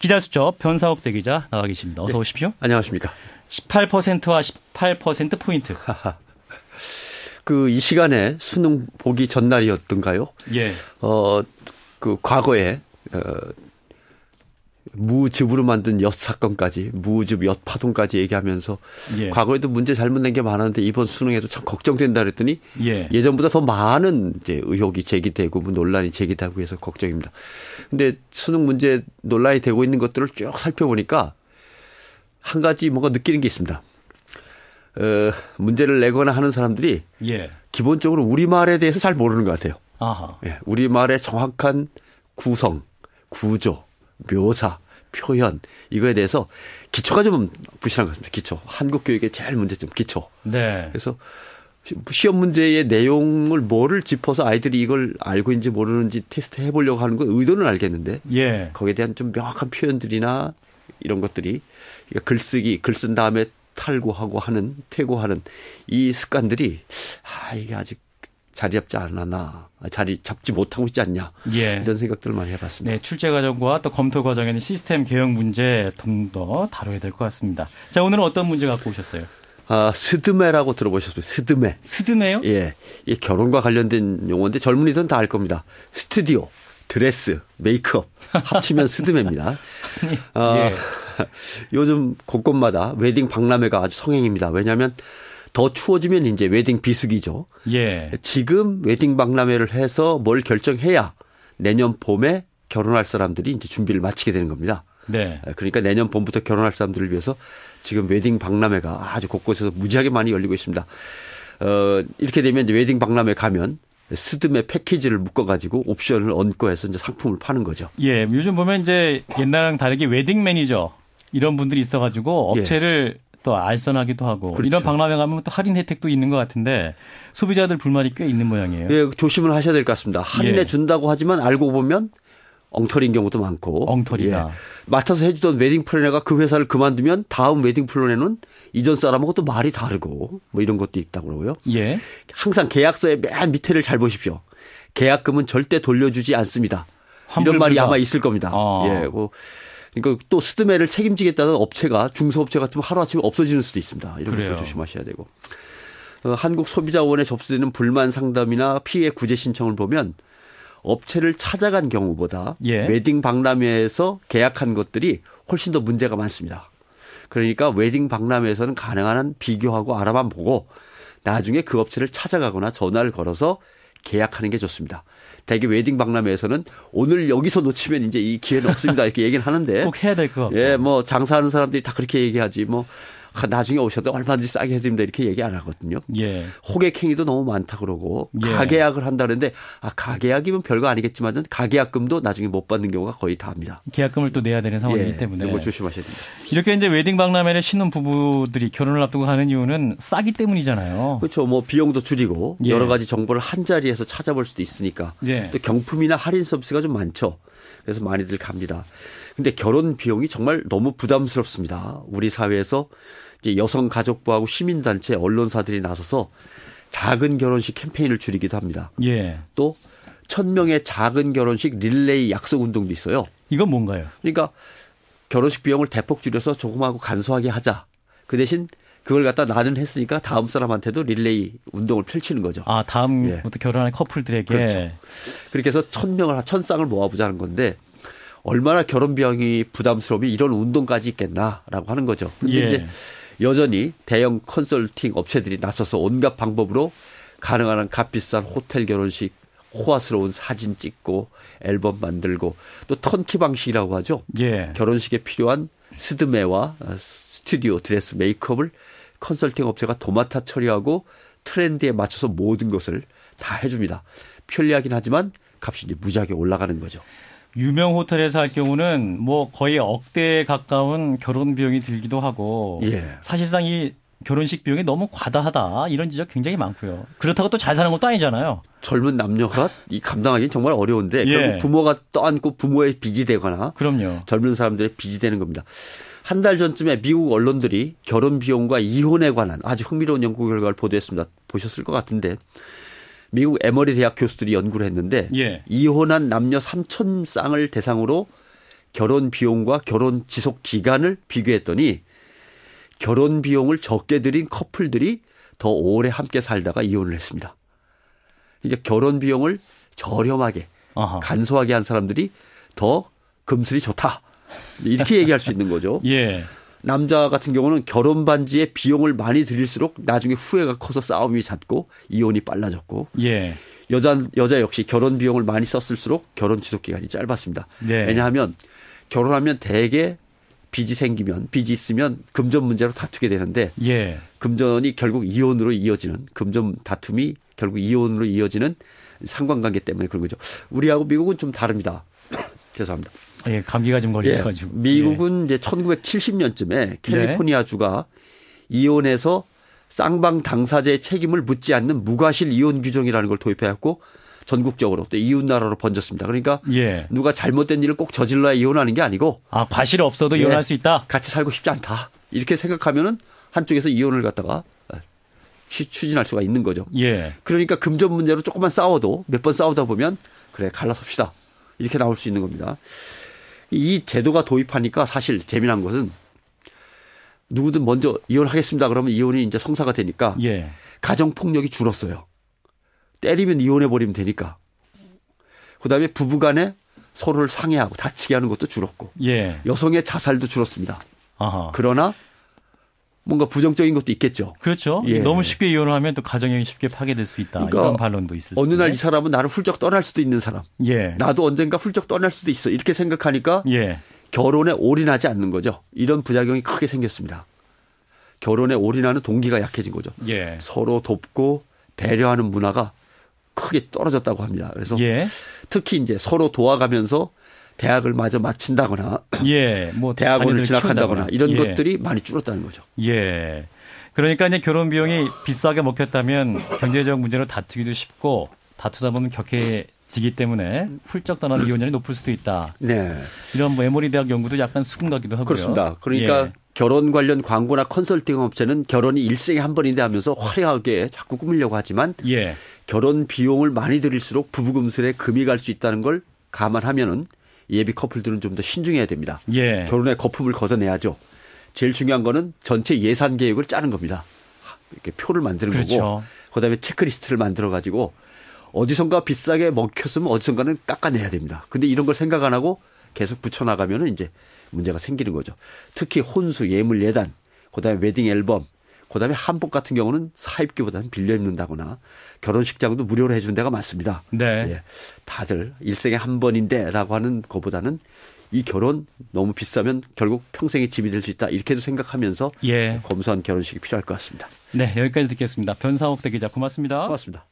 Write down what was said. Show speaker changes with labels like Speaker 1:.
Speaker 1: 기자수첩 변상욱 대기자 나와 계십니다. 어서 오십시오.
Speaker 2: 안녕하십니까.
Speaker 1: 18%와 18%포인트.
Speaker 2: 이 시간에 수능 보기 전날이었던가요?
Speaker 1: 예.
Speaker 2: 과거에, 무즙으로 만든 엿 사건까지, 무즙 엿 파동까지 얘기하면서, 예. 과거에도 문제 잘못 낸 게 많았는데 이번 수능에도 참 걱정된다 그랬더니, 예. 예전보다 더 많은 이제 의혹이 제기되고, 논란이 제기되고 해서 걱정입니다. 근데 수능 문제 논란이 되고 있는 것들을 쭉 살펴보니까, 한 가지 뭔가 느끼는 게 있습니다. 문제를 내거나 하는 사람들이 예. 기본적으로 우리말에 대해서 잘 모르는 것 같아요. 아하. 예, 우리말의 정확한 구성, 구조, 묘사, 표현 이거에 대해서 기초가 좀 부실한 것 같습니다. 기초. 한국 교육의 제일 문제점 기초. 네. 그래서 시험 문제의 내용을 뭐를 짚어서 아이들이 이걸 알고 있는지 모르는지 테스트 해보려고 하는 건 의도는 알겠는데 예. 거기에 대한 좀 명확한 표현들이나 이런 것들이 글쓰기, 글 쓴 다음에 퇴고하는 이 습관들이 이게 아직 자리 잡지 않았나, 자리 잡지 못하고 있지 않냐 예. 이런 생각들을 많이 해봤습니다. 네,
Speaker 1: 출제 과정과 또 검토 과정에는 시스템 개혁 문제 좀 더 다뤄야 될 것 같습니다. 자, 오늘은 어떤 문제 갖고 오셨어요?
Speaker 2: 스드메라고 들어보셨어요? 스드메.
Speaker 1: 스드메요?
Speaker 2: 예, 이 결혼과 관련된 용어인데 젊은이들은 다 알 겁니다. 스튜디오, 드레스, 메이크업 합치면 스드메입니다. 예. 요즘 곳곳마다 웨딩 박람회가 아주 성행입니다. 왜냐하면 더 추워지면 이제 웨딩 비수기죠. 예. 지금 웨딩 박람회를 해서 뭘 결정해야 내년 봄에 결혼할 사람들이 이제 준비를 마치게 되는 겁니다. 네. 그러니까 내년 봄부터 결혼할 사람들을 위해서 지금 웨딩 박람회가 아주 곳곳에서 무지하게 많이 열리고 있습니다. 이렇게 되면 이제 웨딩 박람회 가면 스드메 패키지를 묶어가지고 옵션을 얹고 해서 이제 상품을 파는 거죠.
Speaker 1: 예. 요즘 보면 이제 옛날랑 다르게 웨딩 매니저 이런 분들이 있어가지고 업체를 예. 또 알선하기도 하고 그렇죠. 이런 박람회 가면 또 할인 혜택도 있는 것 같은데 소비자들 불만이 꽤 있는 모양이에요.
Speaker 2: 예, 조심을 하셔야 될 것 같습니다. 할인해 예. 준다고 하지만 알고 보면 엉터리인 경우도 많고.
Speaker 1: 엉터리다.
Speaker 2: 예. 맡아서 해주던 웨딩 플래너가 그 회사를 그만두면 다음 웨딩 플래너는 이전 사람하고 또 말이 다르고 뭐 이런 것도 있다고 그러고요. 예. 항상 계약서의 맨 밑에를 잘 보십시오. 계약금은 절대 돌려주지 않습니다. 이런 말이 아마 있을 겁니다. 예. 그러니까 또 스드메를 책임지겠다는 업체가 중소업체 같으면 하루아침에 없어지는 수도 있습니다. 이런 것도 조심하셔야 되고. 한국소비자원에 접수되는 불만 상담이나 피해 구제 신청을 보면 업체를 찾아간 경우보다 예. 웨딩 박람회에서 계약한 것들이 훨씬 더 문제가 많습니다. 그러니까 웨딩 박람회에서는 가능한 한 비교하고 알아만 보고 나중에 그 업체를 찾아가거나 전화를 걸어서 계약하는 게 좋습니다. 대개 웨딩 박람회에서는 오늘 여기서 놓치면 이제 이 기회는 없습니다. 이렇게 얘기는 하는데.
Speaker 1: 꼭 해야 될 것 같고.
Speaker 2: 예, 뭐 장사하는 사람들이 다 그렇게 얘기하지 뭐 나중에 오셔도 얼마든지 싸게 해드립니다. 이렇게 얘기 안 하거든요. 예. 호객행위도 너무 많다 그러고 예. 가계약을 한다 그러는데 가계약이면 별거 아니겠지만 가계약금도 나중에 못 받는 경우가 거의 다입니다.
Speaker 1: 계약금을 또 내야 되는 상황이기 때문에.
Speaker 2: 이거 조심하셔야 됩니다.
Speaker 1: 이렇게 이제 웨딩 박람회를 신혼 부부들이 결혼을 앞두고 가는 이유는 싸기 때문이잖아요.
Speaker 2: 그렇죠. 뭐 비용도 줄이고 예. 여러 가지 정보를 한 자리에서 찾아볼 수도 있으니까. 예. 또 경품이나 할인 서비스가 좀 많죠. 그래서 많이들 갑니다. 근데 결혼 비용이 정말 너무 부담스럽습니다. 우리 사회에서 이제 여성가족부하고 시민단체, 언론사들이 나서서 작은 결혼식 캠페인을 줄이기도 합니다. 예. 또 1,000명의 작은 결혼식 릴레이 약속 운동도 있어요.
Speaker 1: 이건 뭔가요?
Speaker 2: 그러니까 결혼식 비용을 대폭 줄여서 조금하고 간소하게 하자. 그 대신 그걸 갖다 나는 했으니까 다음 사람한테도 릴레이 운동을 펼치는 거죠.
Speaker 1: 다음부터 결혼할 커플들에게.
Speaker 2: 그렇죠. 그렇게 해서 1,000쌍을 모아보자는 건데 얼마나 결혼 비용이 부담스러우면 이런 운동까지 있겠나라고 하는 거죠. 그런데 예. 이제 여전히 대형 컨설팅 업체들이 나서서 온갖 방법으로 가능한 한 값비싼 호텔 결혼식, 호화스러운 사진 찍고 앨범 만들고 또 턴키 방식이라고 하죠. 예. 결혼식에 필요한 스드메와 스튜디오, 드레스, 메이크업을 컨설팅 업체가 도맡아 처리하고 트렌드에 맞춰서 모든 것을 다 해줍니다. 편리하긴 하지만 값이 이제 무지하게 올라가는 거죠.
Speaker 1: 유명 호텔에서 할 경우는 뭐 거의 억대에 가까운 결혼 비용이 들기도 하고 예. 사실상 이 결혼식 비용이 너무 과다하다 이런 지적 굉장히 많고요. 그렇다고 또 잘 사는 것도 아니잖아요.
Speaker 2: 젊은 남녀가 이 감당하기 정말 어려운데 예. 결국 부모가 떠안고 부모의 빚이 되거나
Speaker 1: 그럼요.
Speaker 2: 젊은 사람들의 빚이 되는 겁니다. 한 달 전쯤에 미국 언론들이 결혼 비용과 이혼에 관한 아주 흥미로운 연구 결과를 보도했습니다. 보셨을 것 같은데 미국 에머리 대학 교수들이 연구를 했는데 예. 이혼한 남녀 3,000쌍을 대상으로 결혼 비용과 결혼 지속 기간을 비교했더니 결혼 비용을 적게 들인 커플들이 더 오래 함께 살다가 이혼을 했습니다. 그러니까 결혼 비용을 저렴하게 간소하게 한 사람들이 더 금슬이 좋다. 이렇게 얘기할 수 있는 거죠.
Speaker 1: 예.
Speaker 2: 남자 같은 경우는 결혼 반지에 비용을 많이 들일수록 나중에 후회가 커서 싸움이 잦고 이혼이 빨라졌고 예. 여자 역시 결혼 비용을 많이 썼을수록 결혼 지속 기간이 짧았습니다. 네. 왜냐하면 결혼하면 대개 빚이 있으면 금전 문제로 다투게 되는데 예. 금전이 결국 이혼으로 이어지는 금전 다툼이 결국 이혼으로 이어지는 상관관계 때문에 그런 거죠. 우리하고 미국은 좀 다릅니다. 죄송합니다.
Speaker 1: 예, 감기가 좀 걸려가지고.
Speaker 2: 예, 미국은 이제 1970년쯤에 캘리포니아주가 이혼해서 쌍방 당사자의 책임을 묻지 않는 무과실 이혼 규정이라는 걸 도입해갖고 전국적으로 또 이웃 나라로 번졌습니다. 그러니까 누가 잘못된 일을 꼭 저질러야 이혼하는 게 아니고
Speaker 1: 과실 없어도 이혼할 수 있다.
Speaker 2: 같이 살고 싶지 않다. 이렇게 생각하면은 한쪽에서 이혼을 갖다가 추진할 수가 있는 거죠. 예. 그러니까 금전 문제로 조금만 싸워도 몇 번 싸우다 보면 그래 갈라섭시다. 이렇게 나올 수 있는 겁니다. 이 제도가 도입하니까 사실 재미난 것은 누구든 먼저 이혼하겠습니다. 그러면 이혼이 이제 성사가 되니까 가정폭력이 줄었어요. 때리면 이혼해버리면 되니까. 그다음에 부부간에 서로를 상해하고 다치게 하는 것도 줄었고 여성의 자살도 줄었습니다. 그러나 뭔가 부정적인 것도 있겠죠.
Speaker 1: 그렇죠. 너무 쉽게 이혼을 하면 또 가정이 쉽게 파괴될 수 있다. 그러니까 이런 반론도 있을 수
Speaker 2: 어느 날 이 사람은 나를 훌쩍 떠날 수도 있는 사람. 나도 언젠가 훌쩍 떠날 수도 있어. 이렇게 생각하니까 결혼에 올인하지 않는 거죠. 이런 부작용이 크게 생겼습니다. 결혼에 올인하는 동기가 약해진 거죠. 서로 돕고 배려하는 문화가 크게 떨어졌다고 합니다. 그래서 특히 이제 서로 도와가면서 대학을 마저 마친다거나 뭐 대학원을 진학한다거나 이런 것들이 많이 줄었다는 거죠.
Speaker 1: 그러니까 이제 결혼 비용이 비싸게 먹혔다면 경제적 문제로 다투기도 쉽고 다투다 보면 격해지기 때문에 훌쩍 떠나는 이혼율이 높을 수도 있다. 이런 뭐 에모리 대학 연구도 약간 수긍가기도 하고요.
Speaker 2: 그렇습니다. 그러니까 결혼 관련 광고나 컨설팅 업체는 결혼이 일생에 한 번인데 하면서 화려하게 자꾸 꾸미려고 하지만 결혼 비용을 많이 들일수록 부부금슬에 금이 갈 수 있다는 걸 감안하면은 예비 커플들은 좀 더 신중해야 됩니다. 결혼에 거품을 걷어내야죠. 제일 중요한 거는 전체 예산 계획을 짜는 겁니다. 이렇게 표를 만드는 거고 그다음에 체크리스트를 만들어 가지고 어디선가 비싸게 먹혔으면 어디선가는 깎아내야 됩니다. 근데 이런 걸 생각 안 하고 계속 붙여나가면은 이제 문제가 생기는 거죠. 특히 혼수, 예물, 예단, 그다음에 웨딩 앨범, 그다음에 한복 같은 경우는 사입기보다는 빌려 입는다거나 결혼식장도 무료로 해준 데가 많습니다. 다들 일생에 한 번인데라고 하는 것보다는 이 결혼 너무 비싸면 결국 평생의 짐이 될 수 있다. 이렇게도 생각하면서 검소한 결혼식이 필요할 것 같습니다.
Speaker 1: 네, 여기까지 듣겠습니다. 변상욱 대기자 고맙습니다.
Speaker 2: 고맙습니다.